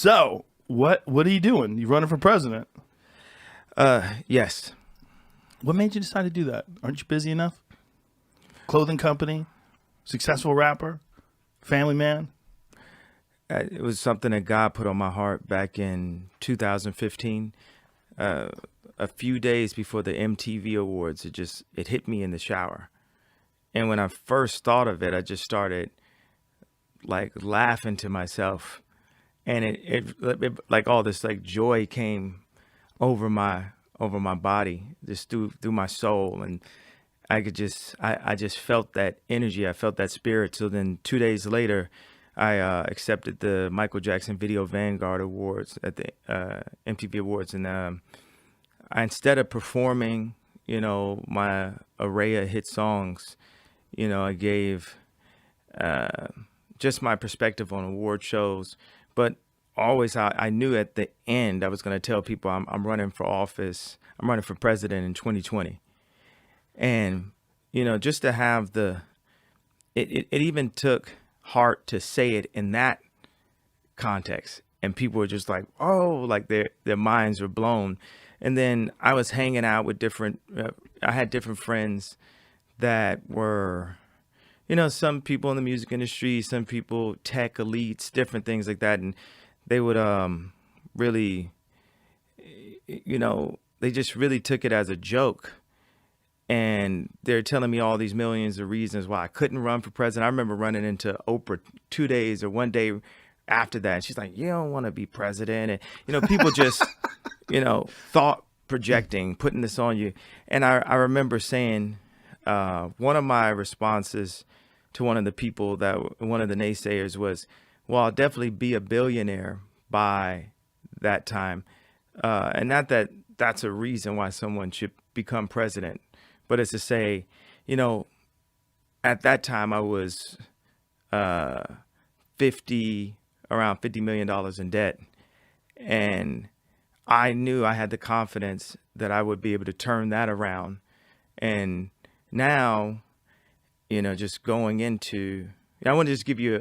So what are you doing? You running for president? Yes. What made you decide to do that? Aren't you busy enough? Clothing company, successful rapper, family man. It was something that God put on my heart back in 2015. A few days before the MTV Awards, it hit me in the shower. And when I first thought of it, I just started like laughing to myself. And it like all this like joy came over my body, just through my soul. And I just felt that energy. I felt that spirit. So then 2 days later, I accepted the Michael Jackson Video Vanguard Awards at the MTV Awards. And instead of performing, my array of hit songs, I gave just my perspective on award shows. But always, I knew at the end I was going to tell people I'm running for office. I'm running for president in 2020. And, just to have it even took heart to say it in that context. And people were just like, oh, like their minds were blown. And then I was hanging out with I had different friends that were, some people in the music industry, some people tech elites, different things like that. And they would really, they just really took it as a joke. And they're telling me all these millions of reasons why I couldn't run for president. I remember running into Oprah 2 days or 1 day after that. And she's like, you don't want to be president. And, people just, thought projecting, putting this on you. And I remember saying, one of my responses to one of the naysayers was, well, I'll definitely be a billionaire by that time. And not that that's a reason why someone should become president, but it's to say, at that time I was around $50 million in debt. And I knew I had the confidence that I would be able to turn that around. And now, just going into, I want to just give you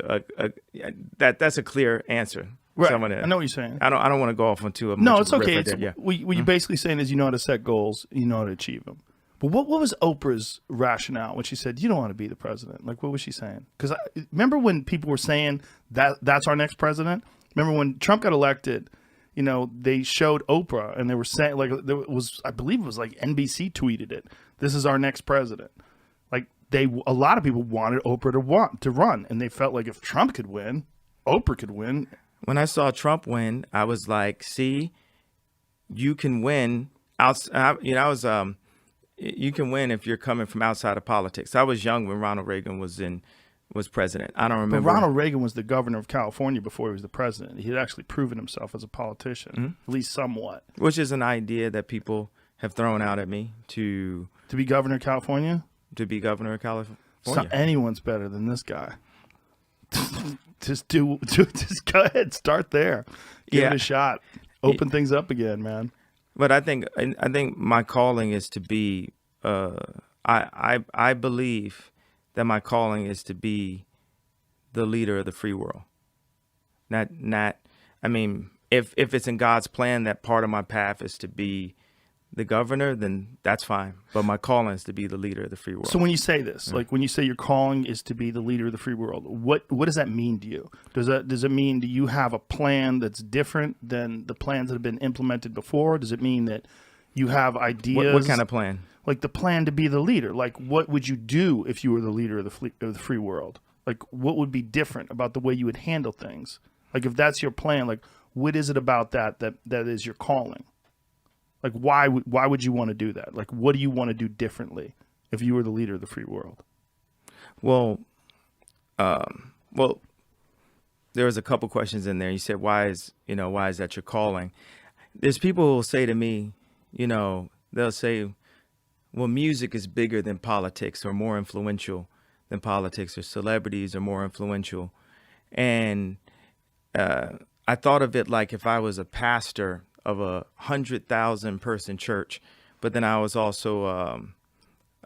that's a clear answer. Right. So I know what you're saying. I don't want to go off onto a no, it's okay. Yeah. What you're basically saying is you know how to set goals, you know how to achieve them. But what was Oprah's rationale when she said you don't want to be the president? Like, what was she saying? Because remember when people were saying that's our next president? Remember when Trump got elected? They showed Oprah and they were saying, like, I believe it was like NBC tweeted it. This is our next president. Like, a lot of people wanted Oprah to run, and they felt like if Trump could win, Oprah could win. When I saw Trump win, I was like, see, you can win. You can win if you're coming from outside of politics. I was young when Ronald Reagan was president. I don't remember. But Ronald Reagan was the governor of California before he was the president. He had actually proven himself as a politician, at least somewhat. Which is an idea that people have thrown out at me to be governor of California. To be governor of California. So anyone's better than this guy. Just go ahead, start there, give it a shot, open things up again, man. But I think my calling is to be. I believe that my calling is to be the leader of the free world. Not. I mean, if it's in God's plan that part of my path is to be the governor, then that's fine. But my calling is to be the leader of the free world. So when you say this, like when you say your calling is to be the leader of the free world, what does that mean to you? Does it mean do you have a plan that's different than the plans that have been implemented before? Does it mean that you have ideas? What kind of plan? Like the plan to be the leader. Like what would you do if you were the leader of the free world? Like what would be different about the way you would handle things? Like if that's your plan, like what is it about that is your calling? Like, why would you want to do that? Like, what do you want to do differently if you were the leader of the free world? Well, there was a couple questions in there. You said, why is that your calling? There's people who will say to me, they'll say, well, music is bigger than politics or more influential than politics, or celebrities are more influential. And I thought of it like if I was a pastor of 100,000 person church, but then I was also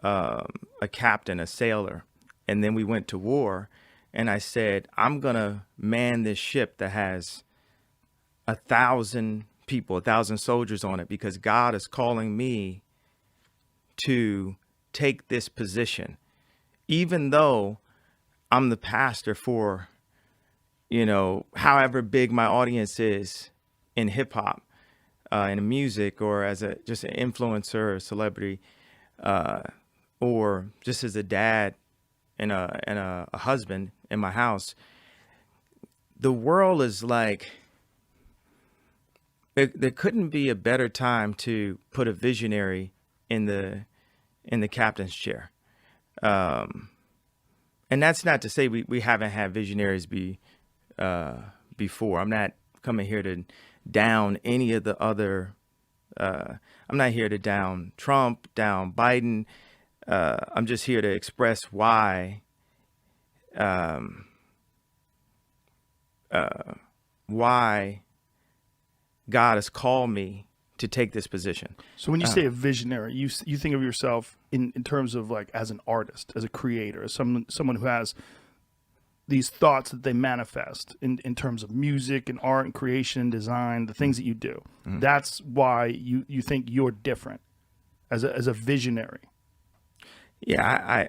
a captain, a sailor, and then we went to war, and I said, I'm gonna man this ship that has 1,000 people, 1,000 soldiers on it, because God is calling me to take this position, even though I'm the pastor for, you know, however big my audience is in hip hop, in music, or as just an influencer or celebrity, or just as a dad and a husband in my house. The world is like, there couldn't be a better time to put a visionary in the captain's chair. And that's not to say we haven't had visionaries before. I'm not coming here to down any of the other. I'm not here to down Trump, down Biden. I'm just here to express why God has called me to take this position. So when you say a visionary, you think of yourself in terms of like as an artist, as a creator, as someone who has these thoughts that they manifest in terms of music and art and creation and design, the things that you do. Mm-hmm. That's why you think you're different as a visionary. Yeah,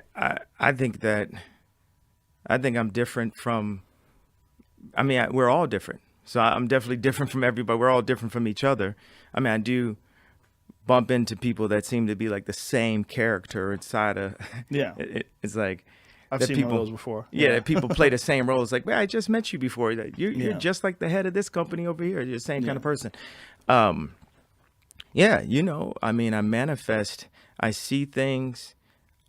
I think I'm different from, I mean, we're all different. So I'm definitely different from everybody. We're all different from each other. I mean, I do bump into people that seem to be like the same character inside of, yeah. It's like, I've seen one of those before. Yeah, that people play the same role. It's like, man, I just met you before. You're just like the head of this company over here. You're the same kind of person. Yeah, you know, I mean, I manifest, I see things.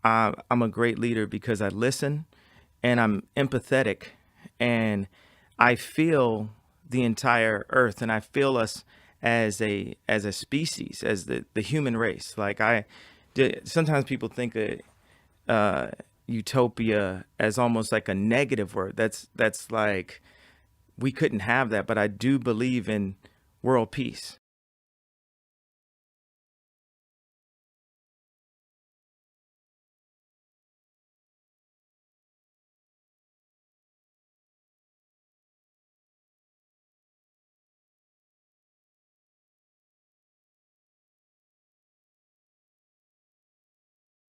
I'm a great leader because I listen and I'm empathetic and I feel the entire earth, and I feel us as a species, as the human race. Like sometimes people think of utopia as almost like a negative word. That's like, we couldn't have that, but I do believe in world peace.